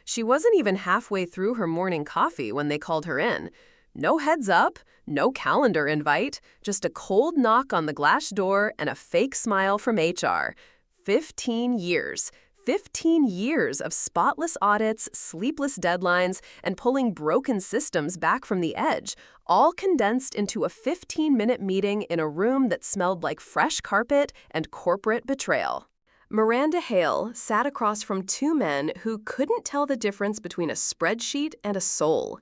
She wasn't even halfway through her morning coffee when they called her in. No heads up, no calendar invite, just a cold knock on the glass door and a fake smile from HR. 15 years. 15 years of spotless audits, sleepless deadlines, and pulling broken systems back from the edge, all condensed into a 15-minute meeting in a room that smelled like fresh carpet and corporate betrayal. Miranda Hale sat across from two men who couldn't tell the difference between a spreadsheet and a soul.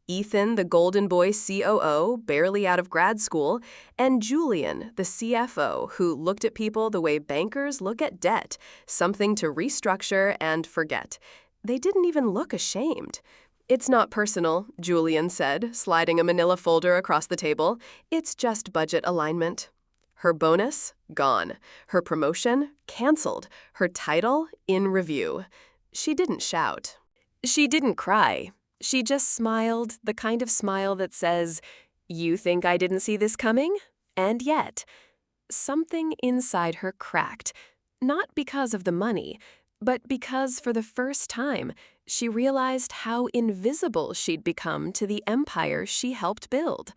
Ethan, the Golden Boy COO, barely out of grad school, and Julian, the CFO, who looked at people the way bankers look at debt, something to restructure and forget. They didn't even look ashamed. "It's not personal," Julian said, sliding a manila folder across the table. "It's just budget alignment." Her bonus? Gone. Her promotion? Canceled. Her title? In review. She didn't shout. She didn't cry. She just smiled, the kind of smile that says, "You think I didn't see this coming?" And yet, something inside her cracked, not because of the money, but because for the first time, she realized how invisible she'd become to the empire she helped build.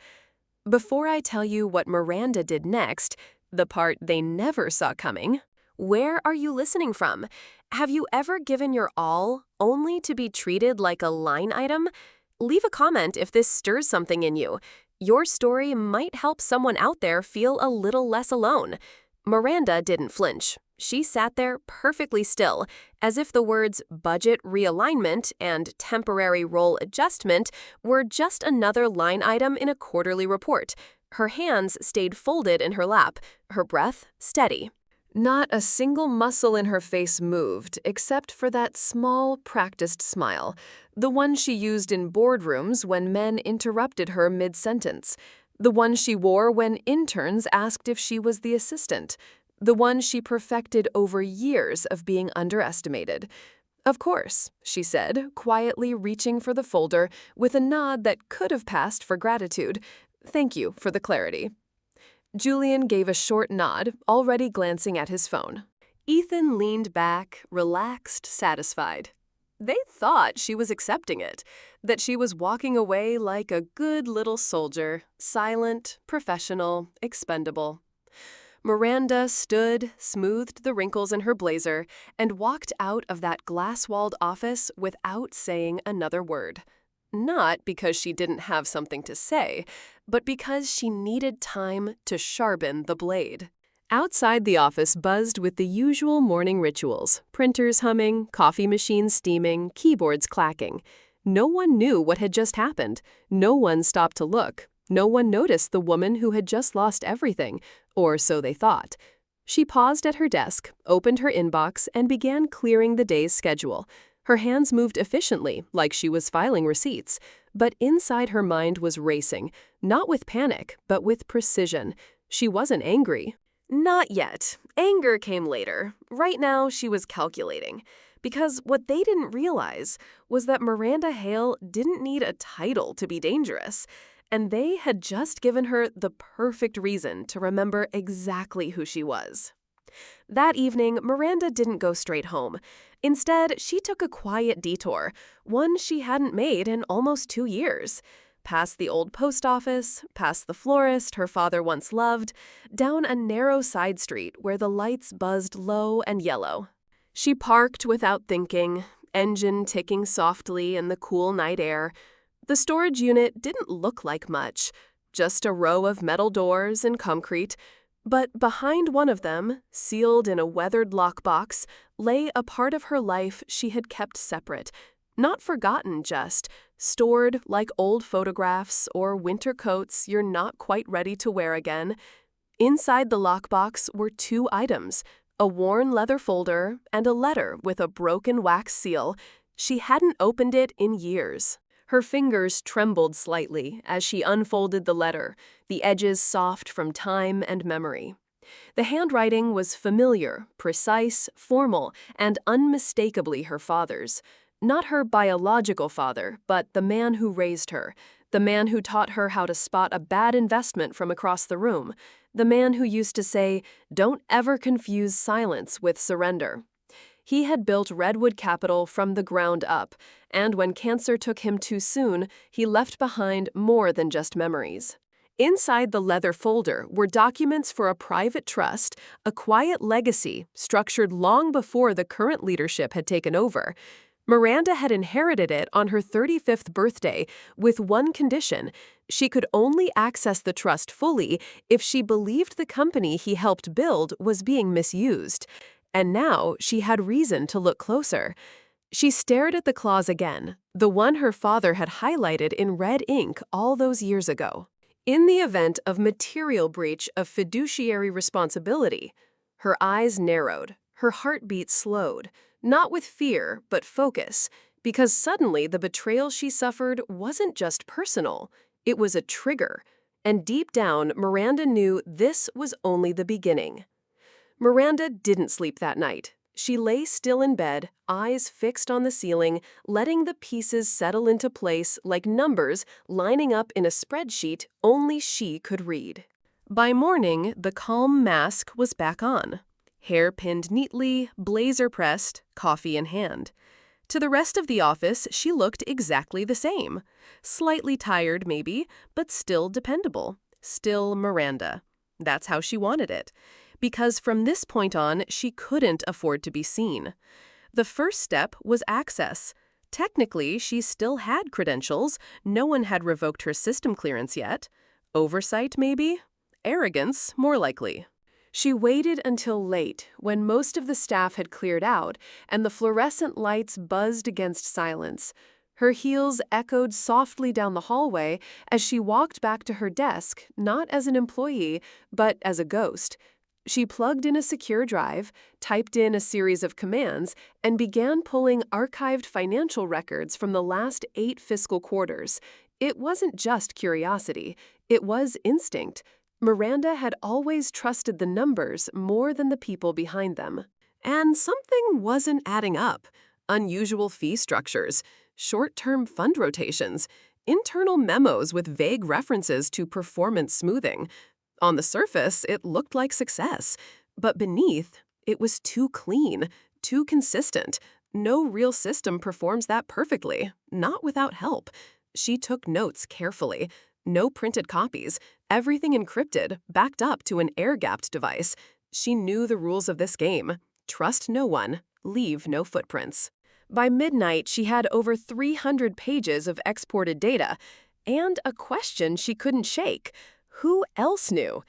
Before I tell you what Miranda did next, the part they never saw coming, where are you listening from? Have you ever given your all only to be treated like a line item? Leave a comment if this stirs something in you. Your story might help someone out there feel a little less alone. Miranda didn't flinch. She sat there perfectly still, as if the words budget realignment and temporary role adjustment were just another line item in a quarterly report. Her hands stayed folded in her lap, her breath steady. Not a single muscle in her face moved, except for that small, practiced smile, the one she used in boardrooms when men interrupted her mid-sentence, the one she wore when interns asked if she was the assistant, the one she perfected over years of being underestimated. "Of course," she said, quietly reaching for the folder with a nod that could have passed for gratitude. "Thank you for the clarity." Julian gave a short nod, already glancing at his phone. Ethan leaned back, relaxed, satisfied. They thought she was accepting it, that she was walking away like a good little soldier, silent, professional, expendable. Miranda stood, smoothed the wrinkles in her blazer, and walked out of that glass-walled office without saying another word. Not because she didn't have something to say, but because she needed time to sharpen the blade. Outside the office buzzed with the usual morning rituals, printers humming, coffee machines steaming, keyboards clacking. No one knew what had just happened. No one stopped to look. No one noticed the woman who had just lost everything, or so they thought. She paused at her desk, opened her inbox, and began clearing the day's schedule. Her hands moved efficiently, like she was filing receipts, but inside her mind was racing, not with panic, but with precision. She wasn't angry. Not yet. Anger came later. Right now, she was calculating. Because what they didn't realize was that Miranda Hale didn't need a title to be dangerous, and they had just given her the perfect reason to remember exactly who she was. That evening, Miranda didn't go straight home. Instead, she took a quiet detour, one she hadn't made in almost 2 years. Past the old post office, past the florist her father once loved, down a narrow side street where the lights buzzed low and yellow. She parked without thinking, engine ticking softly in the cool night air. The storage unit didn't look like much, just a row of metal doors and concrete. But behind one of them, sealed in a weathered lockbox, lay a part of her life she had kept separate. Not forgotten just, stored like old photographs or winter coats you're not quite ready to wear again. Inside the lockbox were 2 items, a worn leather folder and a letter with a broken wax seal. She hadn't opened it in years. Her fingers trembled slightly as she unfolded the letter, the edges soft from time and memory. The handwriting was familiar, precise, formal, and unmistakably her father's. Not her biological father, but the man who raised her, the man who taught her how to spot a bad investment from across the room, the man who used to say, "Don't ever confuse silence with surrender." He had built Redwood Capital from the ground up, and when cancer took him too soon, he left behind more than just memories. Inside the leather folder were documents for a private trust, a quiet legacy structured long before the current leadership had taken over. Miranda had inherited it on her 35th birthday with one condition: she could only access the trust fully if she believed the company he helped build was being misused. And now she had reason to look closer. She stared at the clause again, the one her father had highlighted in red ink all those years ago. In the event of material breach of fiduciary responsibility, her eyes narrowed, her heartbeat slowed, not with fear, but focus, because suddenly the betrayal she suffered wasn't just personal, it was a trigger. And deep down, Miranda knew this was only the beginning. Miranda didn't sleep that night. She lay still in bed, eyes fixed on the ceiling, letting the pieces settle into place like numbers lining up in a spreadsheet only she could read. By morning, the calm mask was back on. Hair pinned neatly, blazer pressed, coffee in hand. To the rest of the office, she looked exactly the same. Slightly tired, maybe, but still dependable. Still Miranda. That's how she wanted it. Because from this point on, she couldn't afford to be seen. The first step was access. Technically, she still had credentials. No one had revoked her system clearance yet. Oversight, maybe? Arrogance, more likely. She waited until late, when most of the staff had cleared out and the fluorescent lights buzzed against silence. Her heels echoed softly down the hallway as she walked back to her desk, not as an employee, but as a ghost. She plugged in a secure drive, typed in a series of commands, and began pulling archived financial records from the last 8 fiscal quarters. It wasn't just curiosity, it was instinct. Miranda had always trusted the numbers more than the people behind them. And something wasn't adding up. Unusual fee structures, short-term fund rotations, internal memos with vague references to performance smoothing. On the surface, it looked like success, but beneath, it was too clean, too consistent. No real system performs that perfectly, not without help. She took notes carefully. No printed copies, everything encrypted, backed up to an air-gapped device. She knew the rules of this game. Trust no one, leave no footprints. By midnight, she had over 300 pages of exported data, and a question she couldn't shake. Who else knew?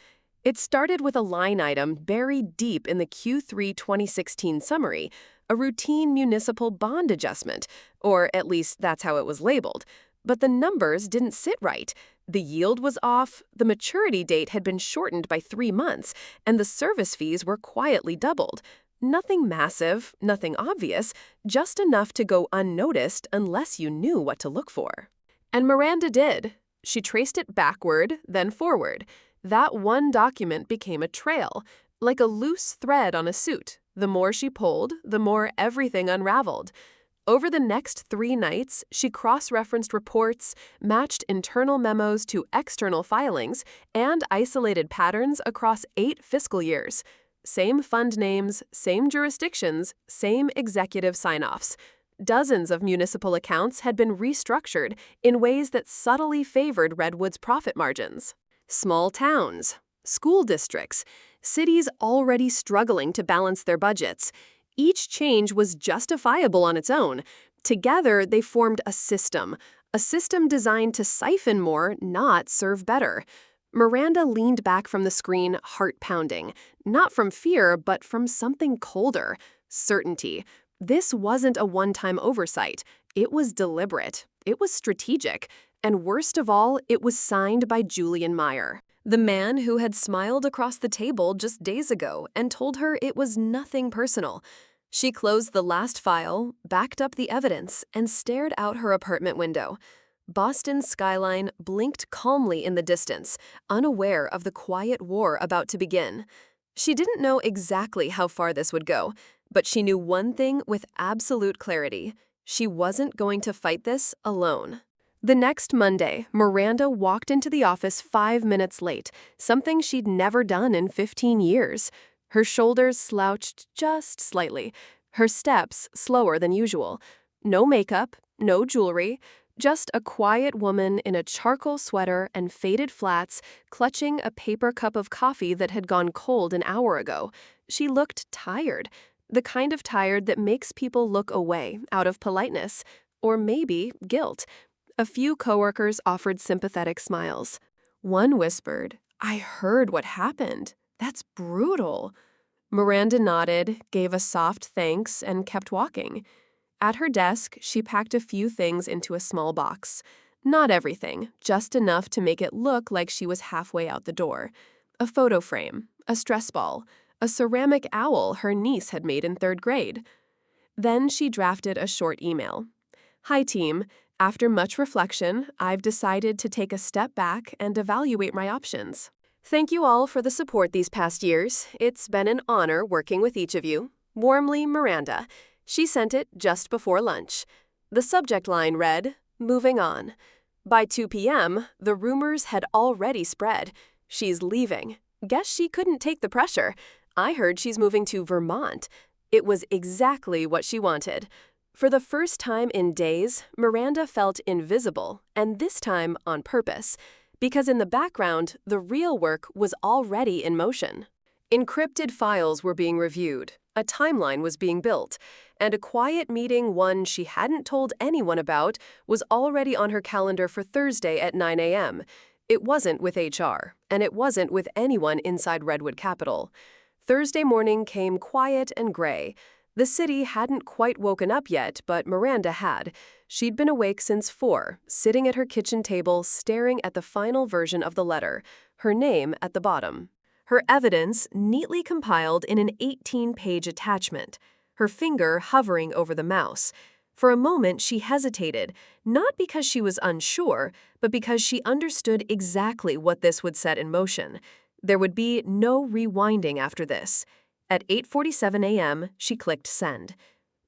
It started with a line item buried deep in the Q3 2016 summary, a routine municipal bond adjustment, or at least that's how it was labeled. But the numbers didn't sit right. The yield was off, the maturity date had been shortened by 3 months, and the service fees were quietly doubled. Nothing massive, nothing obvious, just enough to go unnoticed unless you knew what to look for. And Miranda did. She traced it backward, then forward. That one document became a trail, like a loose thread on a suit. The more she pulled, the more everything unraveled. Over the next 3 nights, she cross-referenced reports, matched internal memos to external filings, and isolated patterns across 8 fiscal years. Same fund names, same jurisdictions, same executive sign-offs. Dozens of municipal accounts had been restructured in ways that subtly favored Redwood's profit margins. Small towns, school districts, cities already struggling to balance their budgets. Each change was justifiable on its own. Together, they formed a system designed to siphon more, not serve better. Miranda leaned back from the screen, heart pounding, not from fear, but from something colder, certainty. This wasn't a one-time oversight. It was deliberate. It was strategic. And worst of all, it was signed by Julian Meyer, the man who had smiled across the table just days ago and told her it was nothing personal. She closed the last file, backed up the evidence, and stared out her apartment window. Boston's skyline blinked calmly in the distance, unaware of the quiet war about to begin. She didn't know exactly how far this would go, but she knew one thing with absolute clarity. She wasn't going to fight this alone. The next Monday, Miranda walked into the office 5 minutes late, something she'd never done in 15 years. Her shoulders slouched just slightly. Her steps slower than usual. No makeup, no jewelry, just a quiet woman in a charcoal sweater and faded flats, clutching a paper cup of coffee that had gone cold an hour ago. She looked tired, the kind of tired that makes people look away out of politeness, or maybe guilt. A few coworkers offered sympathetic smiles. One whispered, "I heard what happened. That's brutal." Miranda nodded, gave a soft thanks, and kept walking. At her desk, she packed a few things into a small box. Not everything, just enough to make it look like she was halfway out the door. A photo frame, a stress ball, a ceramic owl her niece had made in 3rd grade. Then she drafted a short email. "Hi team, after much reflection, I've decided to take a step back and evaluate my options. Thank you all for the support these past years. It's been an honor working with each of you. Warmly, Miranda." She sent it just before lunch. The subject line read, "Moving on." By 2 p.m., the rumors had already spread. She's leaving. Guess she couldn't take the pressure. I heard she's moving to Vermont. It was exactly what she wanted. For the first time in days, Miranda felt invisible, and this time on purpose, because in the background, the real work was already in motion. Encrypted files were being reviewed, a timeline was being built, and a quiet meeting one she hadn't told anyone about was already on her calendar for Thursday at 9 a.m. It wasn't with HR, and it wasn't with anyone inside Redwood Capital. Thursday morning came quiet and gray. The city hadn't quite woken up yet, but Miranda had. She'd been awake since 4, sitting at her kitchen table staring at the final version of the letter, her name at the bottom. Her evidence neatly compiled in an 18-page attachment, her finger hovering over the mouse. For a moment, she hesitated, not because she was unsure, but because she understood exactly what this would set in motion. There would be no rewinding after this. At 8:47 a.m., she clicked send.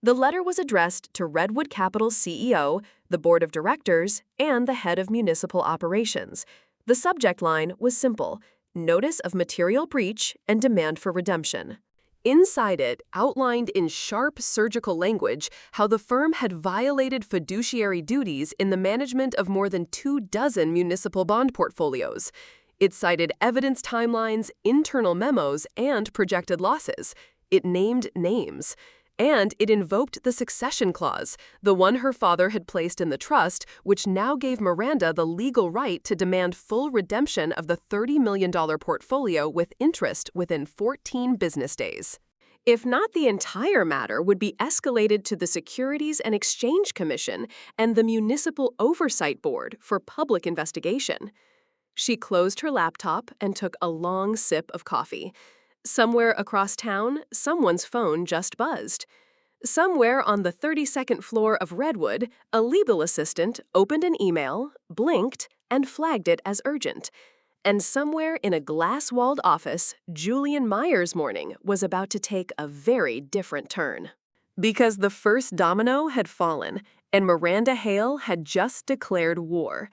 The letter was addressed to Redwood Capital's CEO, the board of directors, and the head of municipal operations. The subject line was simple: notice of material breach and demand for redemption. Inside it, outlined in sharp surgical language, how the firm had violated fiduciary duties in the management of more than 24 municipal bond portfolios. It cited evidence timelines, internal memos, and projected losses. It named names. And it invoked the succession clause, the one her father had placed in the trust, which now gave Miranda the legal right to demand full redemption of the $30 million portfolio with interest within 14 business days. If not, the entire matter would be escalated to the Securities and Exchange Commission and the Municipal Oversight Board for public investigation. She closed her laptop and took a long sip of coffee. Somewhere across town, someone's phone just buzzed. Somewhere on the 32nd floor of Redwood, a legal assistant opened an email, blinked, and flagged it as urgent. And somewhere in a glass-walled office, Julian Meyer's morning was about to take a very different turn. Because the first domino had fallen, and Miranda Hale had just declared war.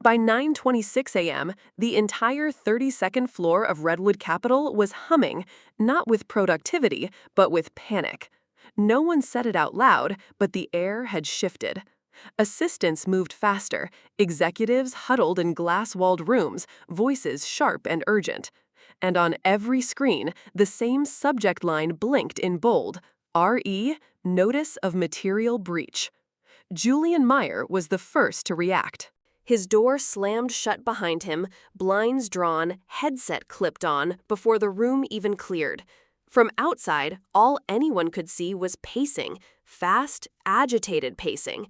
By 9:26 a.m., the entire 32nd floor of Redwood Capital was humming, not with productivity, but with panic. No one said it out loud, but the air had shifted. Assistants moved faster, executives huddled in glass-walled rooms, voices sharp and urgent. And on every screen, the same subject line blinked in bold, RE, Notice of Material Breach. Julian Meyer was the first to react. His door slammed shut behind him, blinds drawn, headset clipped on, before the room even cleared. From outside, all anyone could see was pacing, fast, agitated pacing.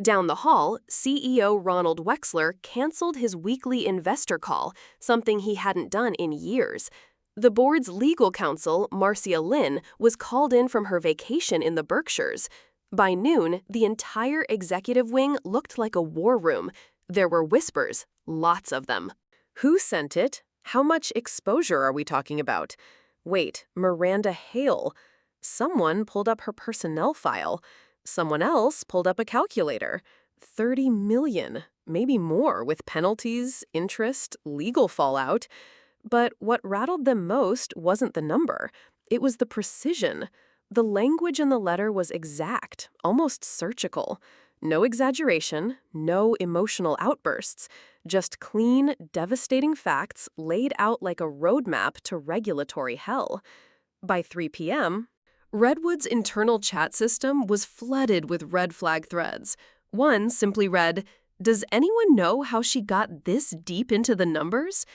Down the hall, CEO Ronald Wexler canceled his weekly investor call, something he hadn't done in years. The board's legal counsel, Marcia Lynn, was called in from her vacation in the Berkshires. By noon, the entire executive wing looked like a war room. There were whispers, lots of them. Who sent it? How much exposure are we talking about? Wait, Miranda Hale. Someone pulled up her personnel file. Someone else pulled up a calculator. 30 million, maybe more with penalties, interest, legal fallout. But what rattled them most wasn't the number. It was the precision. The language in the letter was exact, almost surgical. No exaggeration, no emotional outbursts, just clean, devastating facts laid out like a roadmap to regulatory hell. By 3 p.m., Redwood's internal chat system was flooded with red flag threads. One simply read, "Does anyone know how she got this deep into the numbers?"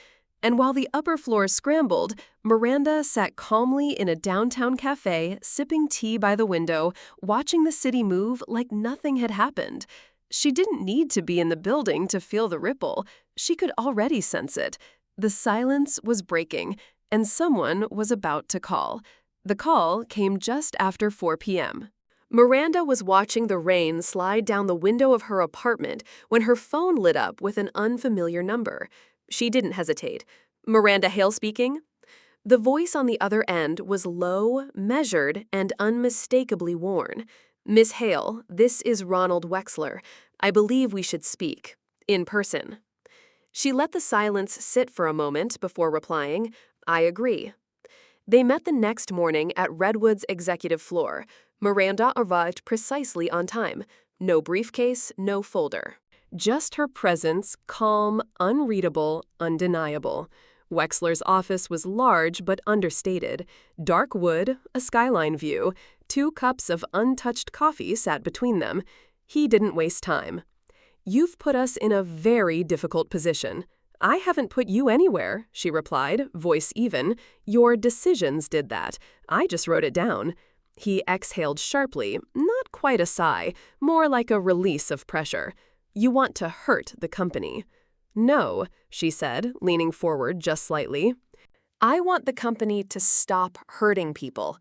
And while the upper floor scrambled, Miranda sat calmly in a downtown cafe, sipping tea by the window, watching the city move like nothing had happened. She didn't need to be in the building to feel the ripple. She could already sense it. The silence was breaking, and someone was about to call. The call came just after 4 p.m. Miranda was watching the rain slide down the window of her apartment when her phone lit up with an unfamiliar number. She didn't hesitate. "Miranda Hale speaking?" The voice on the other end was low, measured, and unmistakably worn. "Miss Hale, this is Ronald Wexler. I believe we should speak. In person." She let the silence sit for a moment before replying, "I agree." They met the next morning at Redwood's executive floor. Miranda arrived precisely on time. No briefcase, no folder. Just her presence, calm, unreadable, undeniable. Wexler's office was large but understated. Dark wood, a skyline view, 2 cups of untouched coffee sat between them. He didn't waste time. "You've put us in a very difficult position." "I haven't put you anywhere," she replied, voice even. "Your decisions did that. I just wrote it down." He exhaled sharply, not quite a sigh, more like a release of pressure. "You want to hurt the company." "No," she said, leaning forward just slightly. "I want the company to stop hurting people."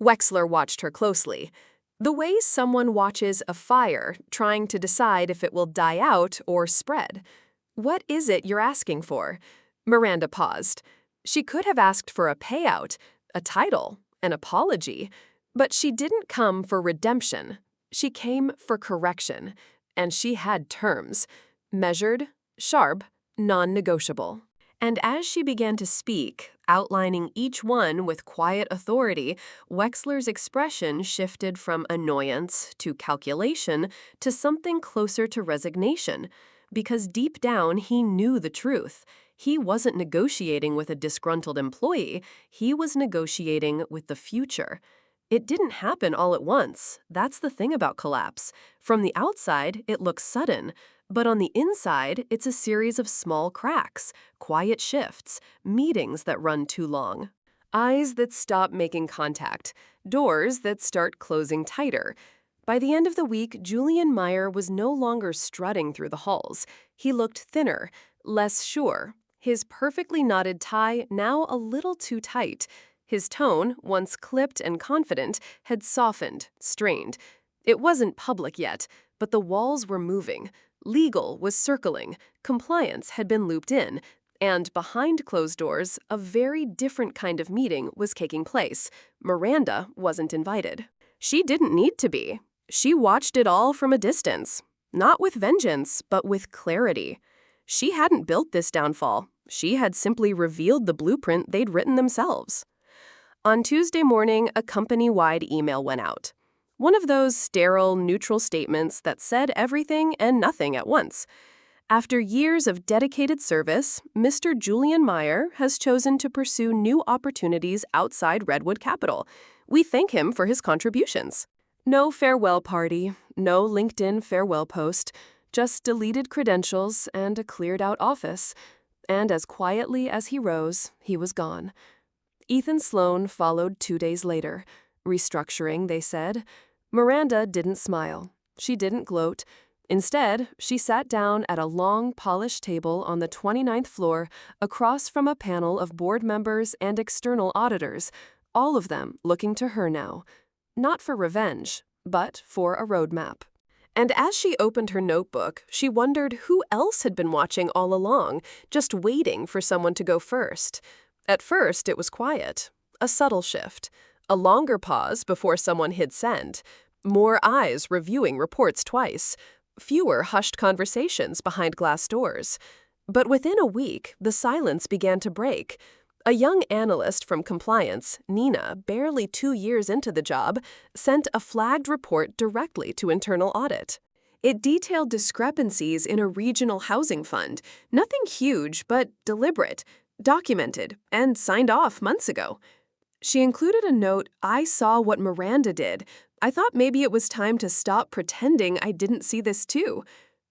Wexler watched her closely. The way someone watches a fire, trying to decide if it will die out or spread. "What is it you're asking for?" Miranda paused. She could have asked for a payout, a title, an apology. But she didn't come for redemption. She came for correction. And she had terms. Measured, sharp, non-negotiable. And as she began to speak, outlining each one with quiet authority, Wexler's expression shifted from annoyance to calculation to something closer to resignation. Because deep down, he knew the truth. He wasn't negotiating with a disgruntled employee. He was negotiating with the future. It didn't happen all at once. That's the thing about collapse. From the outside, it looks sudden. But on the inside, it's a series of small cracks, quiet shifts, meetings that run too long. Eyes that stop making contact, doors that start closing tighter. By the end of the week, Julian Meyer was no longer strutting through the halls. He looked thinner, less sure. His perfectly knotted tie now a little too tight. His tone, once clipped and confident, had softened, strained. It wasn't public yet, but the walls were moving. Legal was circling, compliance had been looped in, and behind closed doors, a very different kind of meeting was taking place. Miranda wasn't invited. She didn't need to be. She watched it all from a distance. Not with vengeance, but with clarity. She hadn't built this downfall. She had simply revealed the blueprint they'd written themselves. On Tuesday morning, a company-wide email went out. One of those sterile, neutral statements that said everything and nothing at once. After years of dedicated service, Mr. Julian Meyer has chosen to pursue new opportunities outside Redwood Capital. We thank him for his contributions. No farewell party, no LinkedIn farewell post, just deleted credentials and a cleared-out office. And as quietly as he rose, he was gone. Ethan Sloan followed 2 days later. Restructuring, they said. Miranda didn't smile. She didn't gloat. Instead, she sat down at a long, polished table on the 29th floor across from a panel of board members and external auditors, all of them looking to her now. Not for revenge, but for a roadmap. And as she opened her notebook, she wondered who else had been watching all along, just waiting for someone to go first. At first, it was quiet, a subtle shift, a longer pause before someone hit send, more eyes reviewing reports twice, fewer hushed conversations behind glass doors. But within a week, the silence began to break. A young analyst from compliance, Nina, barely 2 years into the job, sent a flagged report directly to internal audit. It detailed discrepancies in a regional housing fund, nothing huge but deliberate, documented, and signed off months ago. She included a note, "I saw what Miranda did. I thought maybe it was time to stop pretending I didn't see this too."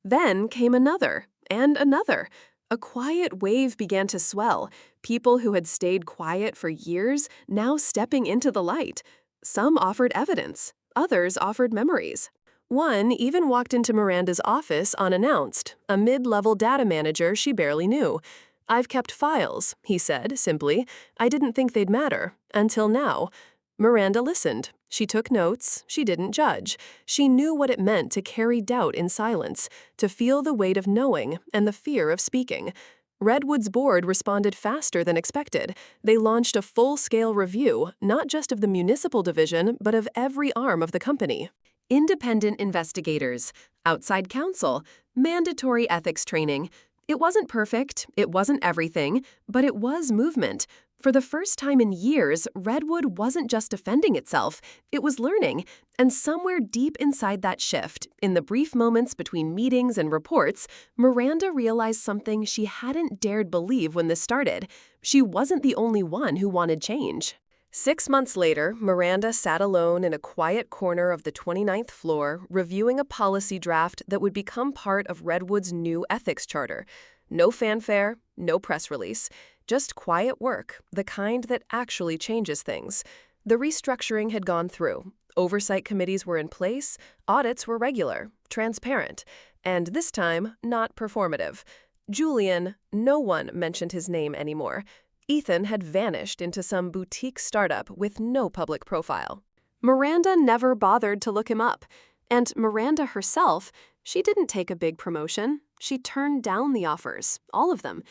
Then came another, and another. A quiet wave began to swell, people who had stayed quiet for years now stepping into the light. Some offered evidence, others offered memories. One even walked into Miranda's office unannounced, a mid-level data manager she barely knew. "I've kept files," he said, simply. "I didn't think they'd matter, until now." Miranda listened. She took notes. She didn't judge. She knew what it meant to carry doubt in silence, to feel the weight of knowing and the fear of speaking. Redwood's board responded faster than expected. They launched a full-scale review, not just of the municipal division, but of every arm of the company. Independent investigators, outside counsel, mandatory ethics training. It wasn't perfect, it wasn't everything, but it was movement. For the first time in years, Redwood wasn't just defending itself, it was learning. And somewhere deep inside that shift, in the brief moments between meetings and reports, Miranda realized something she hadn't dared believe when this started. She wasn't the only one who wanted change. 6 months later, Miranda sat alone in a quiet corner of the 29th floor, reviewing a policy draft that would become part of Redwood's new ethics charter. No fanfare, no press release, just quiet work, the kind that actually changes things. The restructuring had gone through. Oversight committees were in place, audits were regular, transparent, and this time, not performative. Julian, no one mentioned his name anymore. Ethan had vanished into some boutique startup with no public profile. Miranda never bothered to look him up. And Miranda herself, she didn't take a big promotion. She turned down the offers, all of them.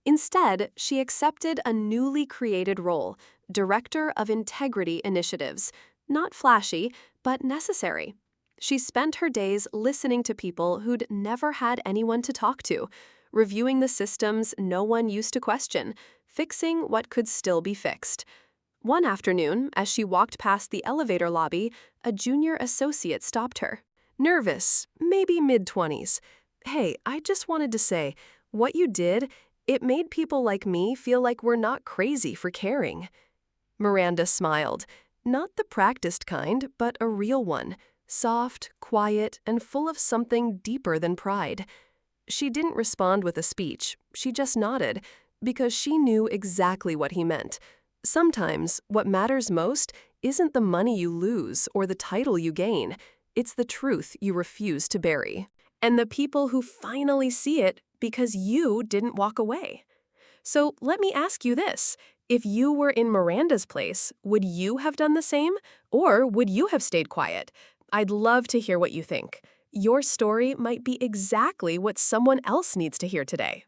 Instead, she accepted a newly created role, Director of Integrity Initiatives. Not flashy, but necessary. She spent her days listening to people who'd never had anyone to talk to, reviewing the systems no one used to question, fixing what could still be fixed. One afternoon, as she walked past the elevator lobby, a junior associate stopped her. Nervous, maybe mid-20s. "Hey, I just wanted to say, what you did, it made people like me feel like we're not crazy for caring." Miranda smiled. Not the practiced kind, but a real one. Soft, quiet, and full of something deeper than pride. She didn't respond with a speech. She just nodded, because she knew exactly what he meant. Sometimes, what matters most isn't the money you lose or the title you gain. It's the truth you refuse to bury. And the people who finally see it because you didn't walk away. So let me ask you this. If you were in Miranda's place, would you have done the same? Or would you have stayed quiet? I'd love to hear what you think. Your story might be exactly what someone else needs to hear today.